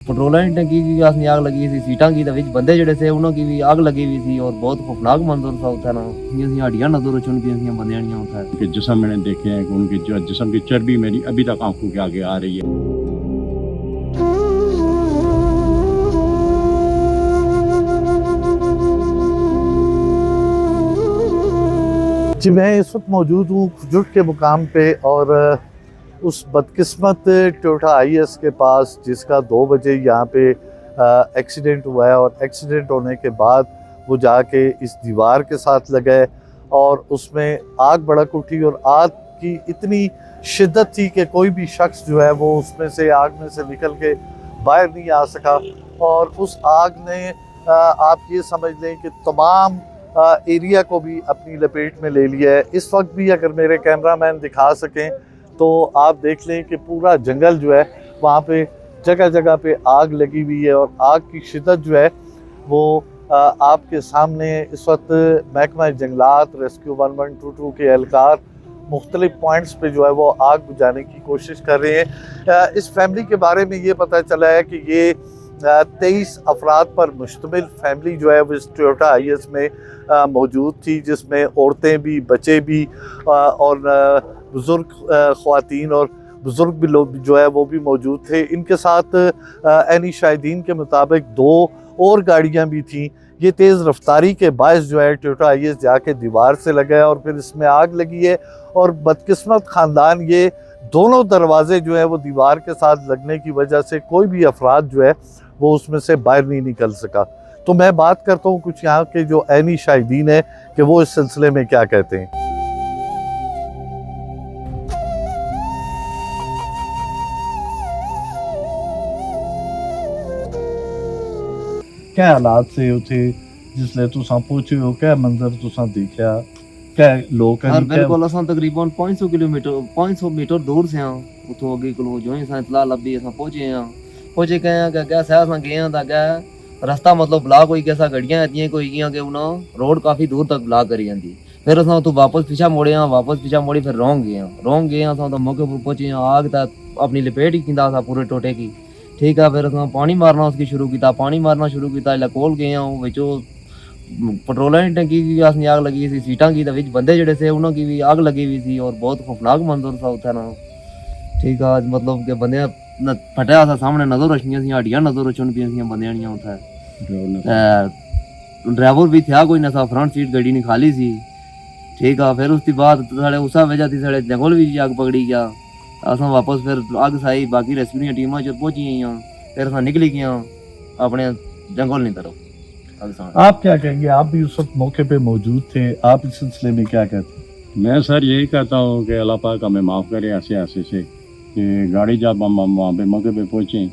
Petrol की टंकी की आसनी आग लगी थी, सीटा की तो बंदे जड़े थे उन्होंने की भी आग लगी हुई थी और बहुत खौफनाक मंजर था उठा ना। हड्डियां नजर चुन की बंदे उठा उनके जिस्म मैंने देखे हैं कि उनके जो जिस्म की चर्बी मेरी अभी तक आंखों के आगे आ रही है। जी मैं इस वक्त मौजूद हूँ खुजुट के मुकाम पे और उस बदकिस्मत टोयोटा IS के पास जिसका 2 बजे यहाँ पे एक्सीडेंट हुआ है और एक्सीडेंट होने के बाद वो जाके इस दीवार के साथ लगे और उसमें आग भड़क उठी और आग की इतनी शिद्दत थी कि कोई भी शख्स जो है वो उसमें से आग में से निकल के बाहर नहीं आ सका। और उस आग ने आप ये समझ लें कि तमाम एरिया को भी अपनी लपेट में ले लिया है। इस वक्त भी अगर मेरे कैमरामैन दिखा सकें तो आप देख लें कि पूरा जंगल जो है वहाँ पे जगह जगह पे आग लगी हुई है और आग की शिद्दत जो है वो आपके सामने इस वक्त महकमा जंगलात रेस्क्यू 1122 के एहलकार मुख्तलिफ पॉइंट्स पे जो है वो आग बुझाने की कोशिश कर रहे हैं। इस फैमिली के बारे में ये पता चला है कि ये 23 अफराद पर मुश्तमिल फैमिली जो है वो इस टोयोटा IS में मौजूद थी, जिसमें औरतें भी, बच्चे भी और बुज़ुर्ग ख़वातीन और बुज़ुर्ग भी लोग जो है वो भी मौजूद थे। इनके साथ ऐनी शाहिदीन के मुताबिक 2 और गाड़ियां भी थीं। ये तेज़ रफ्तारी के बायस जो है टोयोटा IS जाके दीवार से लगा है और फिर इसमें आग लगी है और बदकिस्मत ख़ानदान ये दोनों दरवाजे जो है वो दीवार के साथ लगने की वजह से कोई भी अफराद जो है वो उसमें से बाहर नहीं निकल सका। तो मैं बात करता हूँ कुछ यहाँ के जो ऐनी शाहिदीन है कि वो इस सिलसिले में क्या कहते हैं। क्या हालात से उठे जिसले तुसा पहुंचे हो, क्या मंजर तुसा देखा, क्या लोग और बिल्कुल असां तकरीबन 500 मीटर दूर से हां उतो अगे को जो ही सा इतला लब्बी असां पहुंचे गए क्या सह असां गए ता क्या रास्ता मतलब ब्लॉक होई कैसा गाड़ियां आती कोई कियां के उना रोड काफी दूर तक ब्लॉक करी जांदी। फिर असां तो वापस पीछा मोड़े फिर रोंग गए असां तो मौके पर पहुंचे आग ता अपनी लपेट ही किंदा सा पूरे टोटे की। ठीक है, फिर असां पानी मारना उसकी शुरू किया इला कोल गए विचो पेट्रोल की टंकी की आसनी आग लगी थी, सीटा की तो बंदे जड़े थे उन्होंने की भी आग लगी हुई थी और बहुत खौफनाक मंजर था उठा ना। ठीक है, मतलब के बंदे फटिया सा सामने नजर रखनियां सी, हड्डियां नजर चुन पियां बंदे उठा। ड्राइवर भी था कोई ना, फ्रंट सीट गाड़ी नहीं खाली सी। ठीक है, फिर उसके बाद साढ़े उस वजह थी साढ़े जंगल भी आग पकड़ी गया। असां वापस फिर आग साई बाकी रेस्क्यू दी टीमां च पहुंची गईयां, फिर असां निकली गया अपने जंगल की तरफ। आप क्या कहेंगे, आप भी उस वक्त मौके पे मौजूद थे, आप इस सिलसिले में क्या कहते हैं? मैं सर यही कहता हूँ कि अल्लाह पाक हमें माफ़ करे ऐसे से कि गाड़ी जब हम वहाँ पे मौके पे पहुँचे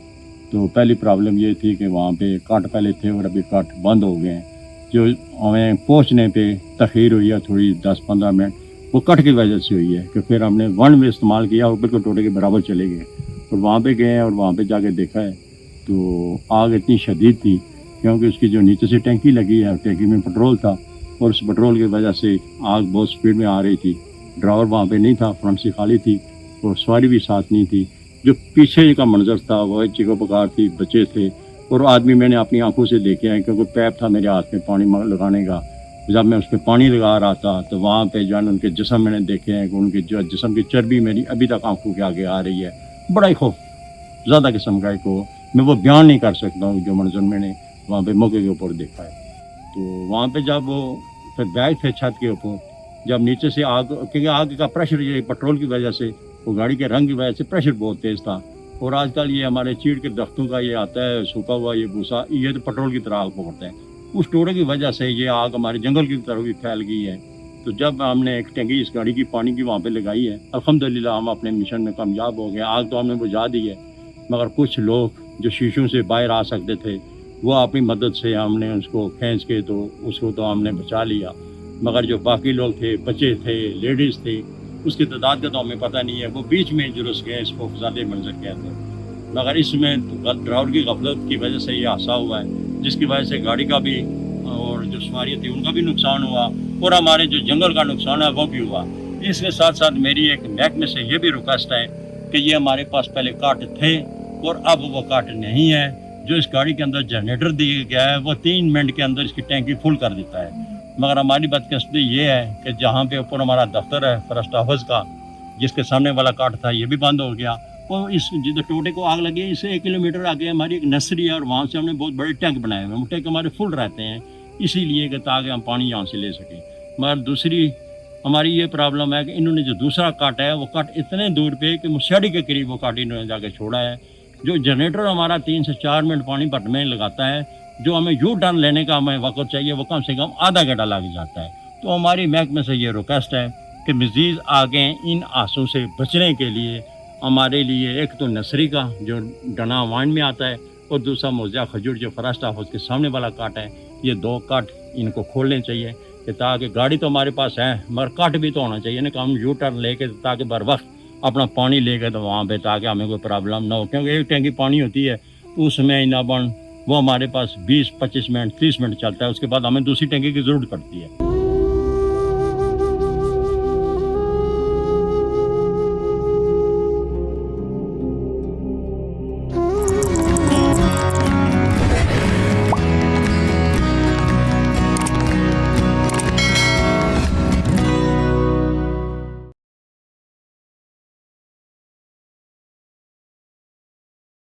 तो पहली प्रॉब्लम ये थी कि वहाँ पे कट पहले थे और अभी कट बंद हो गए हैं। जो हमें पहुँचने पे तख़ीर हुई है थोड़ी 10-15 मिनट, वो कट की वजह से हुई है कि फिर हमने वन में इस्तेमाल किया और बिल्कुल टोटे के बराबर चले गए और वहाँ पे गए और वहाँ पे जाके देखा है तो आग इतनी शदीद थी क्योंकि उसकी जो नीचे से टैंकी लगी है, टैंकी में पेट्रोल था और उस पेट्रोल की वजह से आग बहुत स्पीड में आ रही थी। ड्राइवर वहाँ पे नहीं था, फ्रंट से खाली थी और सवारी भी साथ नहीं थी। जो पीछे का मंजर था वह चीखो पुकार थी, बच्चे थे और आदमी मैंने अपनी आंखों से देखे हैं क्योंकि पैप था मेरे हाथ में पानी लगाने का। जब मैं उस पर पानी लगा रहा था तो वहाँ पे जो है उनके जिस्म मैंने देखे हैं कि उनके जो जिस्म की चर्बी मेरी अभी तक आंखों के आगे आ रही है। बड़ा ही खौफ ज़्यादा किस्म का को मैं वो बयान नहीं कर सकता हूँ जो मंजर मैंने वहाँ पे मौके के ऊपर देखा है। तो वहाँ पे जब वो फिर बैग थे छत के ऊपर, जब नीचे से आग, क्योंकि आग का प्रेशर ये पेट्रोल की वजह से, वो गाड़ी के रंग की वजह से प्रेशर बहुत तेज़ था और आजकल ये हमारे चीड़ के दरख्तों का ये आता है सूखा हुआ ये भूसा, ये तो पेट्रोल की तरह आग पकड़ते हैं। उस टोड़े की वजह से ये आग हमारे जंगल की तरफ भी फैल गई है। तो जब हमने एक टंकी इस गाड़ी की पानी की वहाँ पे लगाई है, अल्हम्दुलिल्लाह हम अपने मिशन में कामयाब हो गए। आग तो हमने बुझा दी है मगर कुछ लोग जो शीशों से बाहर आ सकते थे वो अपनी मदद से हमने उसको खींच के तो उसको तो हमने बचा लिया, मगर जो बाकी लोग थे, बच्चे थे, लेडीज़ थे, उसकी तादाद का तो हमें पता नहीं है। वो बीच में जुलूस गए, इसको ज़्यादा मंजर कहते हैं। मगर इसमें ड्राइवर की गफलत की वजह से ये हादसा हुआ है जिसकी वजह से गाड़ी का भी और जो सवारी थी उनका भी नुकसान हुआ और हमारे जो जंगल का नुकसान है वो भी हुआ। इसके साथ साथ मेरी एक महकमे से ये भी रिक्वेस्ट है कि ये हमारे पास पहले काट थे और अब वो काट नहीं है। जो इस गाड़ी के अंदर जनरेटर दिया गया है वो 3 मिनट के अंदर इसकी टैंकी फुल कर देता है। मगर हमारी बदकिस्मती ये है कि जहाँ पे ऊपर हमारा दफ्तर है फॉरेस्ट ऑफिस का, जिसके सामने वाला काट था ये भी बंद हो गया। और इस जिधर टोटे को आग लगी है इससे 1 किलोमीटर आगे हमारी एक नर्सरी है और वहाँ से हमने बहुत बड़े टैंक बनाए हुए हैं। वो टैंक हमारे फुल रहते हैं इसीलिए कि ताकि हम पानी यहाँ से ले सकें। मगर दूसरी हमारी ये प्रॉब्लम है कि इन्होंने जो दूसरा काट है वो काट इतने दूर पे कि मुशियाड़ी के करीब वो काट इन्होंने जाके छोड़ा है। जो जनरेटर हमारा 3 से 4 मिनट पानी भरने में लगाता है, जो हमें यू टर्न लेने का हमें वक्त चाहिए वो कम से कम आधा घंटा लग जाता है। तो हमारी महकमे से ये रिक्वेस्ट है कि मज़ीद आगे इन आंसू से बचने के लिए हमारे लिए एक तो नर्सरी का जो डना वाइन में आता है और दूसरा मोजा खजूर जो फॉरेस्ट ऑफिस के सामने वाला काट है, ये 2 काट इनको खोलने चाहिए कि ताकि गाड़ी तो हमारे पास है मगर काट भी तो होना चाहिए ना कि हम यू टर्न लेके ताकि बर वक्त अपना पानी लेके तो वहाँ पे ताकि हमें कोई प्रॉब्लम ना हो। क्योंकि एक टैंकी पानी होती है उसमें ना बन वो हमारे पास 20-25 मिनट 30 मिनट चलता है, उसके बाद हमें दूसरी टैंकी की ज़रूरत पड़ती है।